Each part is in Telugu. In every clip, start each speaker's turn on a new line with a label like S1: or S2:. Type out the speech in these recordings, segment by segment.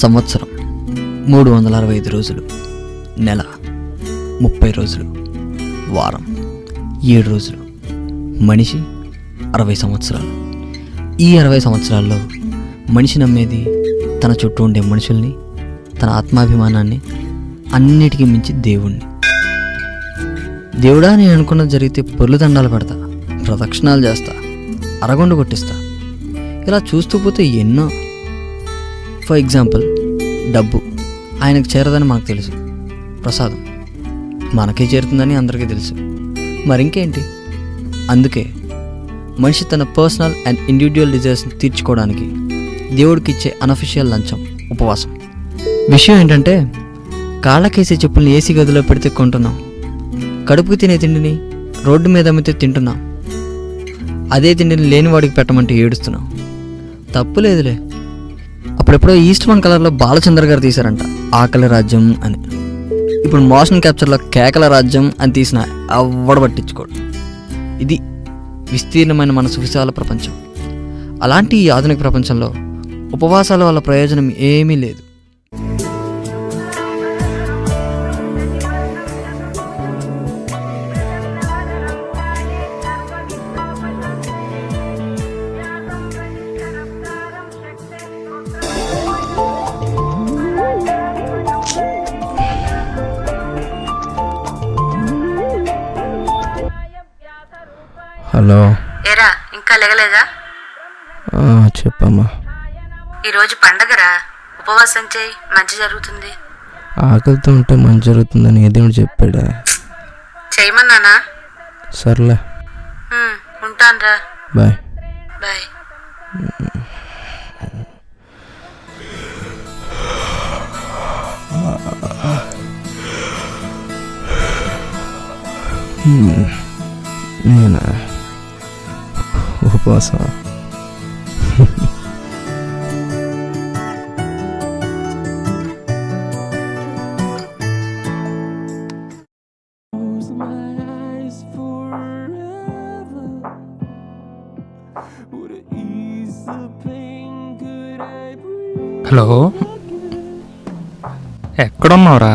S1: సంవత్సరం 365 రోజులు, నెల 30 రోజులు, వారం 7 రోజులు, మనిషి 60 సంవత్సరాలు. ఈ 60 సంవత్సరాల్లో మనిషి నమ్మేది తన చుట్టూ ఉండే మనుషుల్ని, తన ఆత్మాభిమానాన్ని, అన్నిటికీ మించి దేవుణ్ణి. దేవుడా నేను అనుకున్నది జరిగితే పొర్లు దండాలు పెడతా, ప్రదక్షిణాలు చేస్తా, అరగొండు కొట్టిస్తా. ఇలా చూస్తూ పోతే ఎన్నో. ఫర్ ఎగ్జాంపుల్, డబ్బు ఆయనకు చేరదని మనకు తెలుసు, ప్రసాదం మనకే చేరుతుందని అందరికీ తెలుసు. మరింకేంటి? అందుకే మనిషి తన పర్సనల్ అండ్ ఇండివిజువల్ డిజైర్స్ని తీర్చుకోవడానికి దేవుడికి ఇచ్చే అనఫిషియల్ లంచం ఉపవాసం. విషయం ఏంటంటే, కాళ్ళకేసే చెప్పుల్ని ఏసీ గదిలో పెడితే కొంటున్నాం, కడుపుకి తినే తిండిని రోడ్డు మీద అమ్మితే తింటున్నాం, అదే తిండిని లేనివాడికి పెట్టమంటే ఏడుస్తున్నాం. తప్పు లేదులే. అప్పుడెప్పుడో ఈస్ట్ వన్ కలర్లో బాలచంద్ర గారు తీశారంట ఆకలి రాజ్యం అని. ఇప్పుడు మోషన్ క్యాప్చర్లో కేకల రాజ్యం అని తీసిన ఎవ్వడ పట్టించుకోడు. ఇది విస్తీర్ణమైన మనసు విశాల ప్రపంచం. అలాంటి ఈ ఆధునిక ప్రపంచంలో ఉపవాసాల వల్ల ప్రయోజనం ఏమీ లేదు.
S2: హలో.
S3: ఏరా ఇంకా లేగలేదా?
S2: చెప్పమ్మా.
S3: ఈరోజు పండగరా, ఉపవాసం చేయి, మంచి జరుగుతుంది.
S2: ఆకలితో ఉంటే మంచి జరుగుతుందని ఏదేమిటి చెప్పాడా?
S3: చేయమన్నానా?
S2: సర్లే,
S3: ఉంటానురా.
S2: బాయ్.
S3: బాయ్.
S2: నేనా ఉపవాసం?
S4: హలో, ఎక్కడున్నావురా?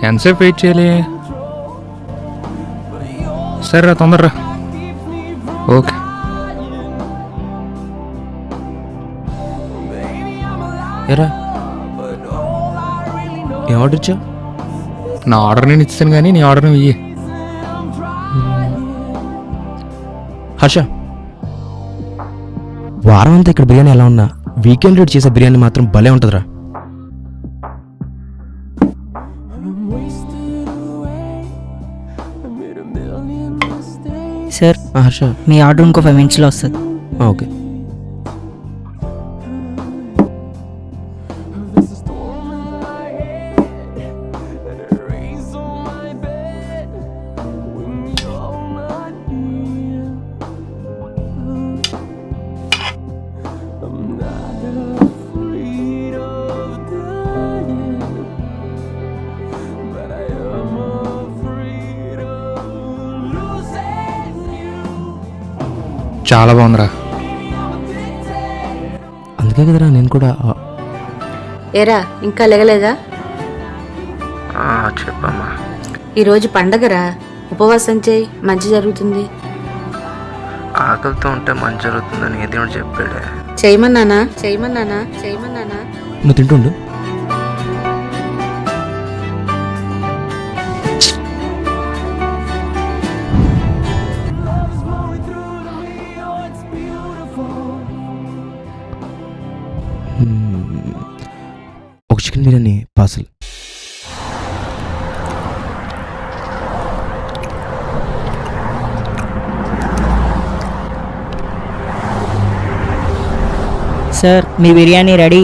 S4: ఎంతసేపు వెయిట్ చేయాలి? సరే తొందరరా. ఓకే.
S2: ఎరా, ఏం ఆర్డర్ ఇచ్చావు?
S4: నా ఆర్డర్ నేను ఇస్తాను కానీ నీ ఆర్డర్ నువ్వు ఇయ్యి.
S2: హర్ష, వారం అంతా ఇక్కడ బిర్యానీ ఎలా ఉన్నా వీకెండ్ రేట్ చేసే బిర్యానీ మాత్రం భలే ఉంటుందిరా.
S5: సార్,
S2: హర్ష,
S5: మీ ఆర్డర్ ఇంకో 5 minutesలో వస్తుంది.
S2: ఓకే.
S4: చాలా బాగుందిరా.
S2: అందుకే కదరా నేను కూడా.
S3: ఏరా ఇంకా లేగలేదా?
S2: చెప్పమ్మా.
S3: ఈరోజు పండగరా, ఉపవాసం చేయి, మంచి జరుగుతుంది.
S2: ఆకలితో ఉంటే మంచి జరుగుతుందని ఏదేమిటి చెప్పాడా?
S3: చేయమన్నానా? చేయమన్నానా? చేయమన్నానా?
S2: నువ్వు తింటుండు. ఒక చికెన్ బిర్యానీ పార్సల్.
S5: సార్, మీ బిర్యానీ రెడీ.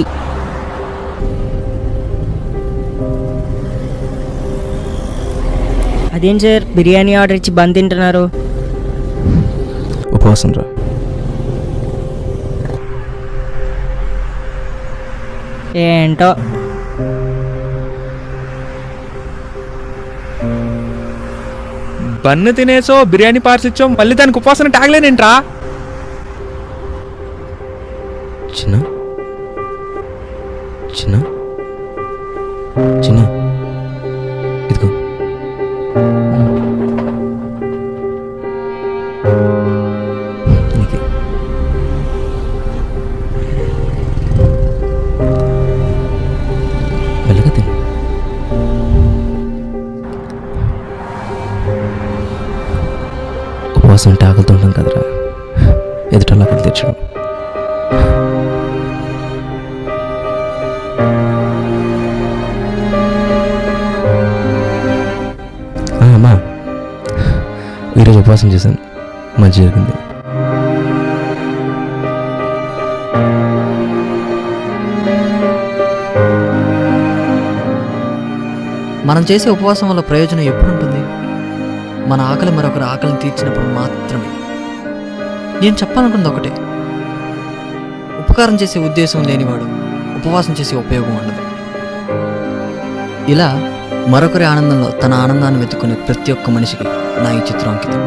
S5: అదేం సార్, బిర్యానీ ఆర్డర్ ఇచ్చి బంద్ తింటున్నారు?
S2: ఉపవాసం రా.
S5: ఏంటో.
S4: బన్ను తినేసో బిర్యానీ పార్స్ ఇచ్చో మళ్ళీ దానికి ఉపవాసం ట్యాగ్లేనేంట్రా?
S2: చిన్న చిన్న చిన్న ఇదిగో నీకే. మెల్లగా తిను. ఉపవాసం అంటే ఆకలితో ఉంటాం కదరా, ఎదుటలా ఆకలి తెచ్చడం. అమ్మా, ఈరోజు ఉపవాసం చేశాను, మంచి జరిగింది.
S1: మనం చేసే ఉపవాసం వల్ల ప్రయోజనం ఎప్పుడు ఉంటుంది? మన ఆకలి మరొకరి ఆకలిని తీర్చినప్పుడు మాత్రమే. నేను చెప్పాలనుకున్నది ఒకటే, ఉపకారం చేసే ఉద్దేశం లేనివాడు ఉపవాసం చేసే ఉపయోగం ఉండదు. ఇలా మరొకరి ఆనందంలో తన ఆనందాన్ని వెతుక్కునే ప్రతి ఒక్క మనిషికి నా ఈ చిత్రం అంకితం.